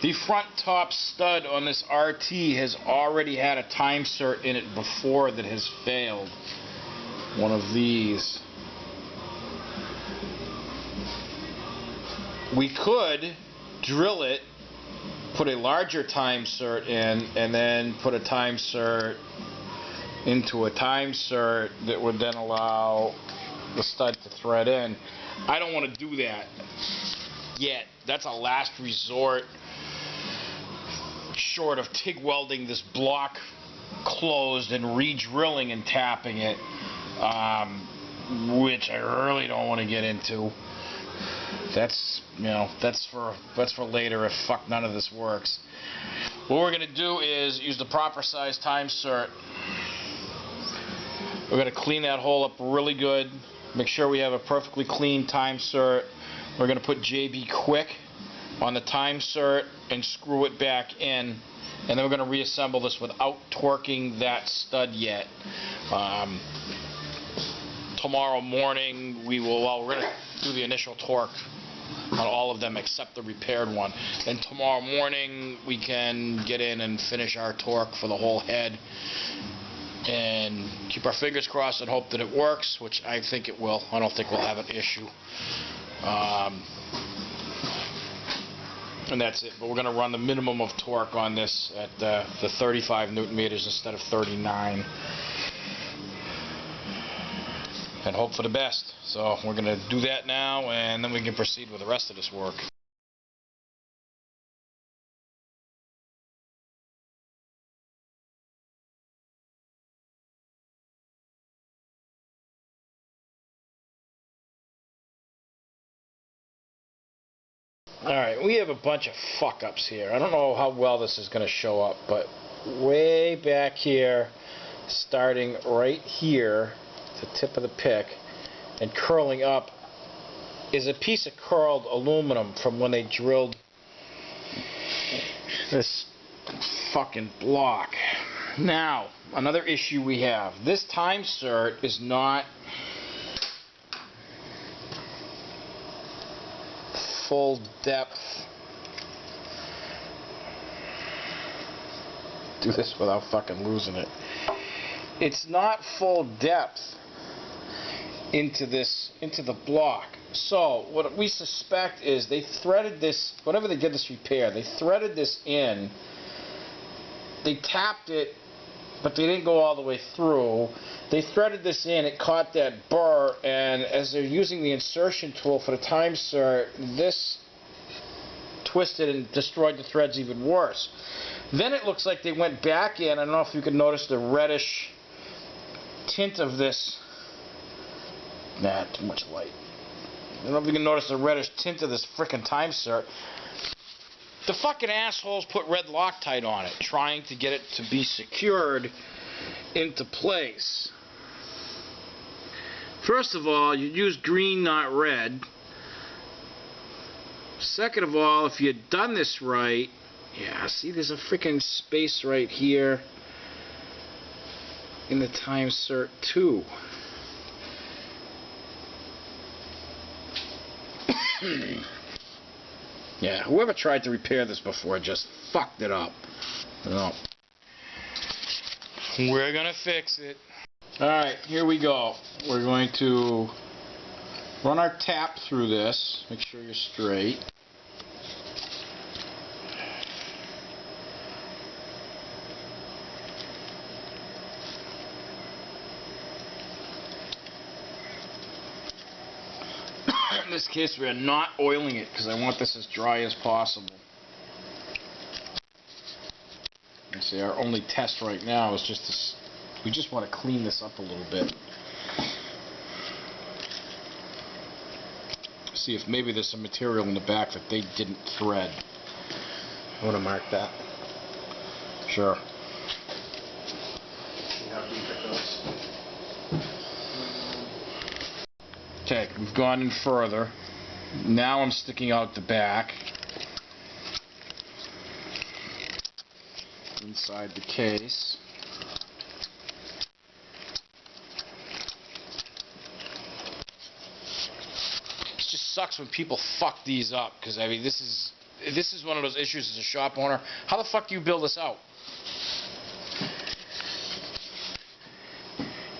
The front top stud on this RT has already had a time-sert in it before that has failed. One of these. We could drill it, put a larger time-sert in, and then put a time-sert into a time-sert that would then allow the stud to thread in. I don't want to do that yet. That's a last resort, short of TIG welding this block closed and re-drilling and tapping it, which I really don't want to get into. That's, you know, that's for later if fuck none of this works. What we're gonna do is use the proper size time-sert. We're gonna clean that hole up really good. Make sure we have a perfectly clean time-sert. We're going to put JB Quick on the time-sert and screw it back in. And then we're going to reassemble this without torquing that stud yet. Tomorrow morning we're going to do the initial torque on all of them except the repaired one. Then tomorrow morning we can get in and finish our torque for the whole head. And keep our fingers crossed and hope that it works, which I think it will. I don't think we'll have an issue. And that's it. But we're going to run the minimum of torque on this at the 35 Newton meters instead of 39. And hope for the best. So we're going to do that now, and then we can proceed with the rest of this work. Alright, we have a bunch of fuck-ups here. I don't know how well this is going to show up, but way back here, starting right here, the tip of the pick, and curling up, is a piece of curled aluminum from when they drilled this fucking block. Now, another issue we have. This time-sert is not full depth. Do this without fucking losing it. It's not full depth into the block. So what we suspect is they threaded this, whenever they did this repair, they threaded this in, they tapped it, but they didn't go all the way through. They threaded this in, it caught that burr, and as they're using the insertion tool for the time-sert, this twisted and destroyed the threads even worse. Then it looks like they went back in. I don't know if you can notice the reddish tint of this. Nah, too much light. I don't know if you can notice the reddish tint of this frickin' time-sert. The fucking assholes put red Loctite on it, trying to get it to be secured into place. First of all, you use green, not red. Second of all, if you had done this right, yeah, see, there's a freaking space right here in the time-sert too. Yeah, whoever tried to repair this before just fucked it up. No. We're gonna fix it. Alright, here we go. We're going to run our tap through this. Make sure you're straight. In this case, we are not oiling it because I want this as dry as possible. You see, our only test right now is just this. We just want to clean this up a little bit. See if maybe there's some material in the back that they didn't thread. I want to mark that. Sure. See how deep it goes. Okay, we've gone in further. Now I'm sticking out the back. Inside the case. It just sucks when people fuck these up, because I mean this is this is one of those issues as a shop owner. How the fuck do you build this out?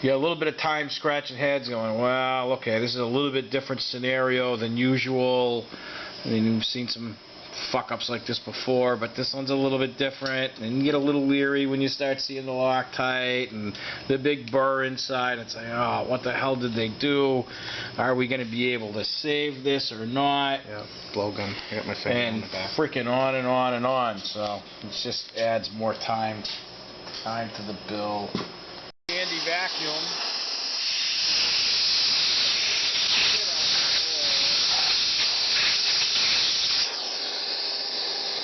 You got a little bit of time scratching heads going, well, okay, this is a little bit different scenario than usual. I mean, we've seen some fuck-ups like this before, but this one's a little bit different. And you get a little leery when you start seeing the Loctite and the big burr inside. It's like, oh, what the hell did they do? Are we going to be able to save this or not? Yeah, blowgun. I got my finger on the back. Freaking on and on and on. So it just adds more time to the bill. Handy vacuum.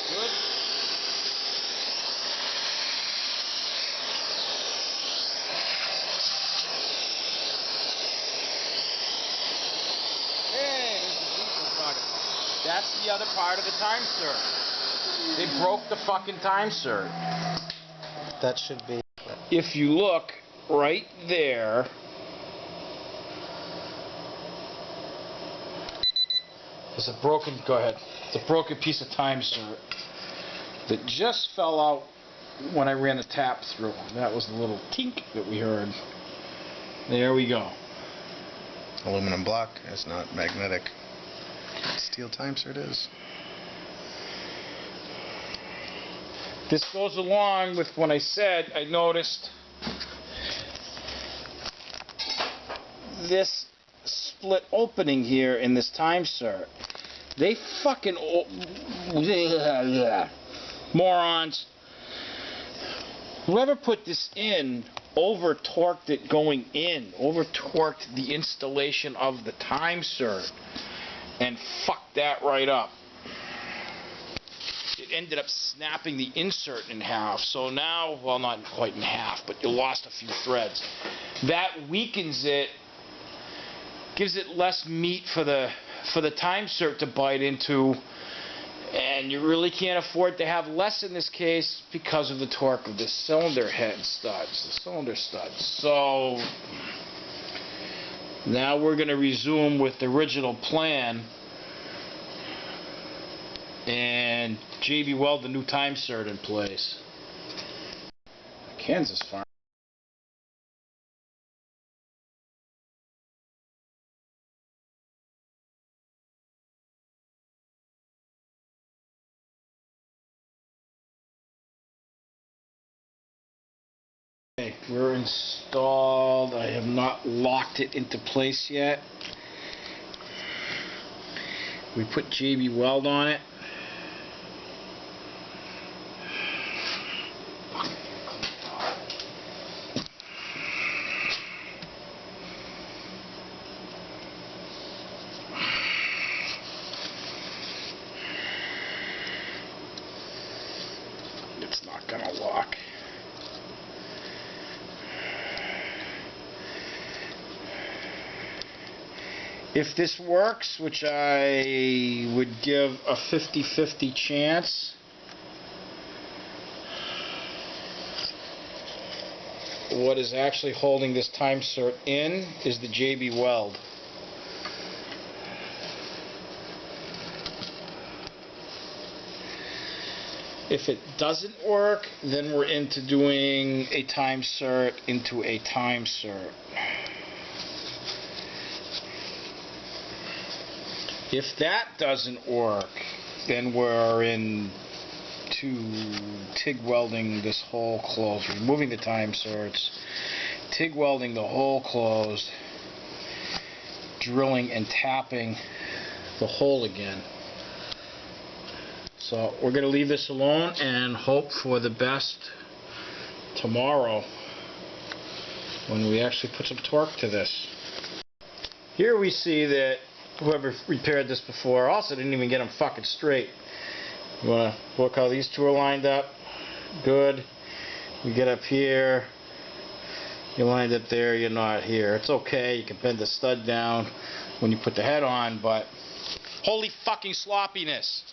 Good. Hey, there's the diesel socket. That's the other part of the time-sert. They broke the fucking time-sert. That should be. If you look right there, there's a broken, go ahead, it's a broken piece of time-sert that just fell out when I ran the tap through. That was the little tink that we heard. There we go. Aluminum block is not magnetic. Steel time-sert is. This goes along with when I said I noticed this split opening here in this time-sert. They fucking morons. Whoever put this in over-torqued it going in, over-torqued the installation of the time-sert, and fucked that right up. It ended up snapping the insert in half. So now, well, not quite in half, but you lost a few threads. That weakens it, gives it less meat for the time-sert to bite into, and you really can't afford to have less in this case because of the torque of the cylinder head studs, the cylinder studs. So now we're going to resume with the original plan and JB weld the new time-sert in place. Kansas farm. Okay, we're installed. I have not locked it into place yet. We put JB weld on it. It's not gonna lock. If this works, which I would give a 50-50 chance, what is actually holding this time-sert in is the JB weld. If it doesn't work, then we're into doing a time-sert into a time-sert. If that doesn't work, then we're into TIG welding this hole closed, removing the time-serts, TIG welding the hole closed, drilling and tapping the hole again. So we're going to leave this alone and hope for the best tomorrow when we actually put some torque to this. Here we see that whoever repaired this before also didn't even get them fucking straight. You want to look how these two are lined up? Good. You get up here, you're lined up there, you're not here. It's okay, you can bend the stud down when you put the head on, but holy fucking sloppiness.